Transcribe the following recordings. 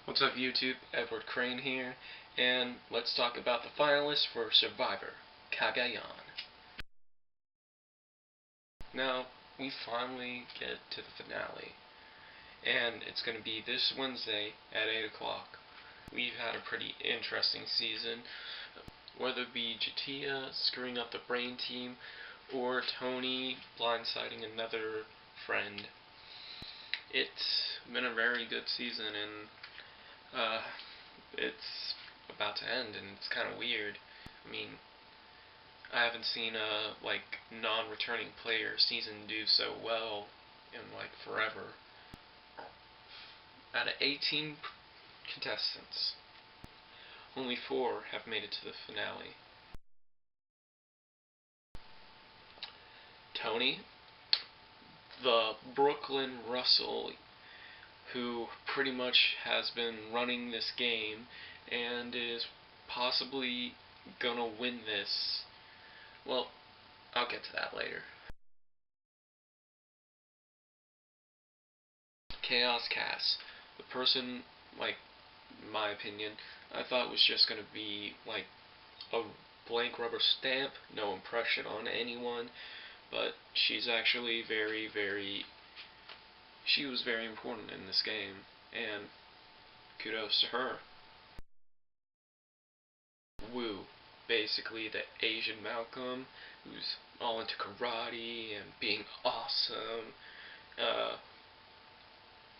What's up YouTube, Edward Crane here, and let's talk about the finalists for Survivor, Cagayan. Now, we finally get to the finale, and it's going to be this Wednesday at 8 o'clock. We've had a pretty interesting season, whether it be Jatia screwing up the brain team, or Tony blindsiding another friend. It's been a very good season, and it's about to end, and it's kind of weird. I mean, I haven't seen a non-returning player season do so well in forever. Out of 18 contestants, only 4 have made it to the finale. Tony, the Brooklyn Russell, who pretty much has been running this game and is possibly gonna win this. Well, I'll get to that later. Chaos Cass, the person, in my opinion, I thought was just gonna be a blank rubber stamp, no impression on anyone, but she's actually she was very important in this game, and kudos to her. Wu, basically the Asian Malcolm, who's all into karate and being awesome.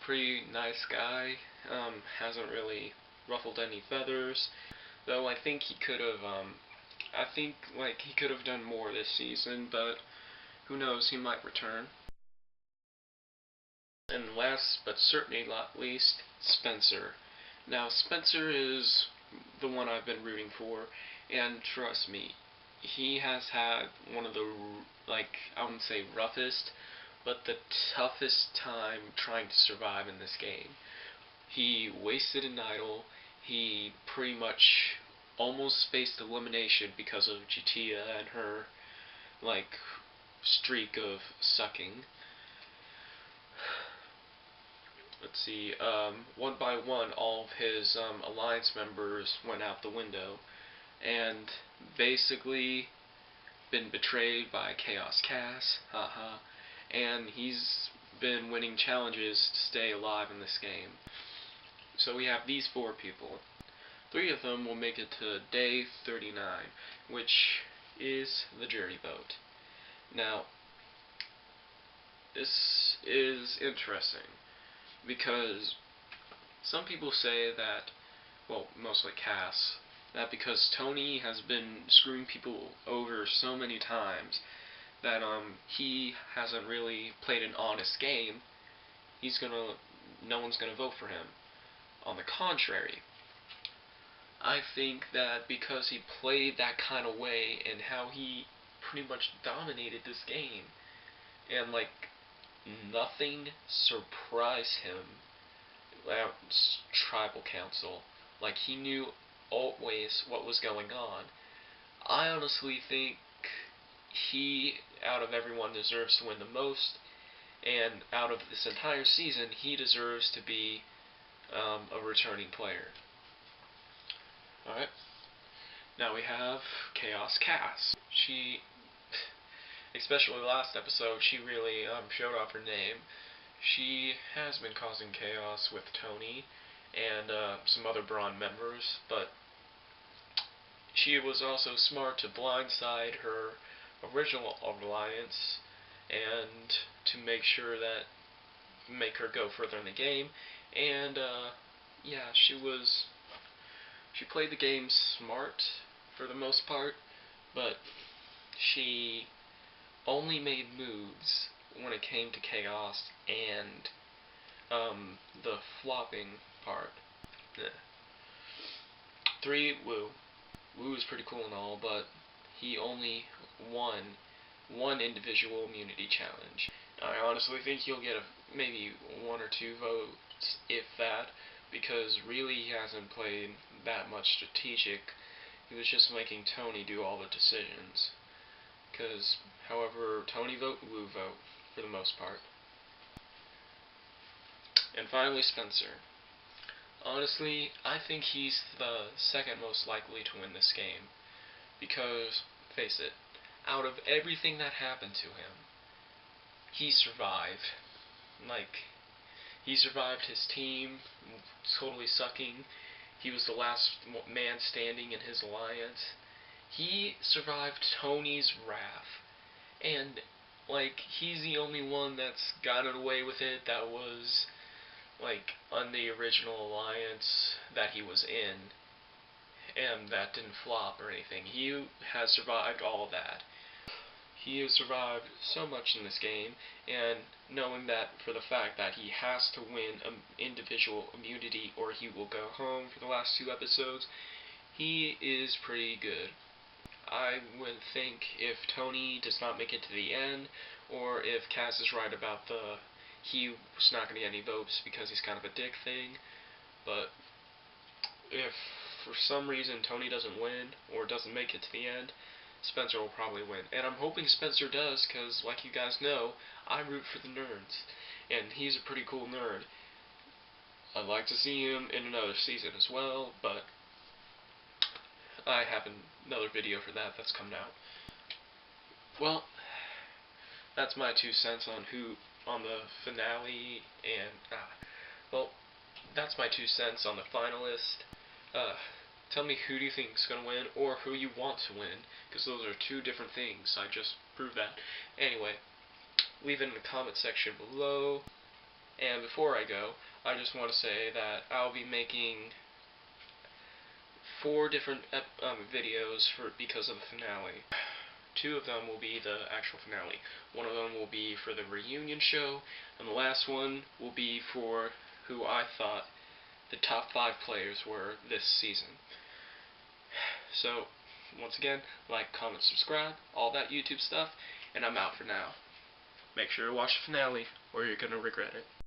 Pretty nice guy. Hasn't really ruffled any feathers, though I think he could have. He could have done more this season, but who knows? He might return. And last but certainly not least, Spencer. Now, Spencer is the one I've been rooting for, and trust me, he has had one of the, I wouldn't say roughest, but the toughest time trying to survive in this game. He wasted an idol, he pretty much almost faced elimination because of Jatia and her, streak of sucking. Let's see, one by one, all of his alliance members went out the window, and basically been betrayed by Chaos Cass, haha, and he's been winning challenges to stay alive in this game. So we have these 4 people. 3 of them will make it to day 39, which is the jury vote. Now, this is interesting, because some people say that, well, mostly Cass, that because Tony has been screwing people over so many times that he hasn't really played an honest game, no one's gonna vote for him. On the contrary, I think that because he played that kind of way and how he pretty much dominated this game, and nothing surprised him at tribal council. He knew always what was going on. I honestly think he, out of everyone, deserves to win the most, and out of this entire season, he deserves to be a returning player. Alright, now we have Chaos Cass. She, especially last episode, she really showed off her name. She has been causing chaos with Tony and some other Brawn members, but she was also smart to blindside her original alliance and to make her go further in the game. And yeah, she played the game smart for the most part, but she only made moves when it came to chaos and the flopping part. 3, Wu. Wu is pretty cool and all, but he only won one individual immunity challenge. I honestly think he'll get maybe 1 or 2 votes, if that, because really he hasn't played that much strategic. He was just making Tony do all the decisions. Because, however Tony vote, Wu vote, for the most part. And finally, Spencer. Honestly, I think he's the second most likely to win this game. Because, face it, out of everything that happened to him, he survived. Like, he survived his team totally sucking. He was the last man standing in his alliance. He survived Tony's wrath. And, like, he's the only one that's gotten away with it that was, like, on the original alliance that he was in, and that didn't flop or anything. He has survived all of that. He has survived so much in this game, and knowing that for the fact that he has to win individual immunity or he will go home for the last 2 episodes, he is pretty good. I would think if Tony does not make it to the end, or if Cass is right about he was not going to get any votes because he's kind of a dick thing, but if for some reason Tony doesn't win or doesn't make it to the end, Spencer will probably win. And I'm hoping Spencer does, because like you guys know, I root for the nerds. And he's a pretty cool nerd. I'd like to see him in another season as well, but I have another video for that that's coming out. Well, that's my 2 cents on the finale, and, well, that's my 2 cents on the finalist. Tell me who do you think is going to win, or who you want to win, because those are 2 different things. I just proved that. Anyway, leave it in the comment section below. And before I go, I just want to say that I'll be making 4 different videos because of the finale. 2 of them will be the actual finale. One of them will be for the reunion show, and the last one will be for who I thought the top 5 players were this season. So, once again, like, comment, subscribe, all that YouTube stuff, and I'm out for now. Make sure to watch the finale, or you're gonna regret it.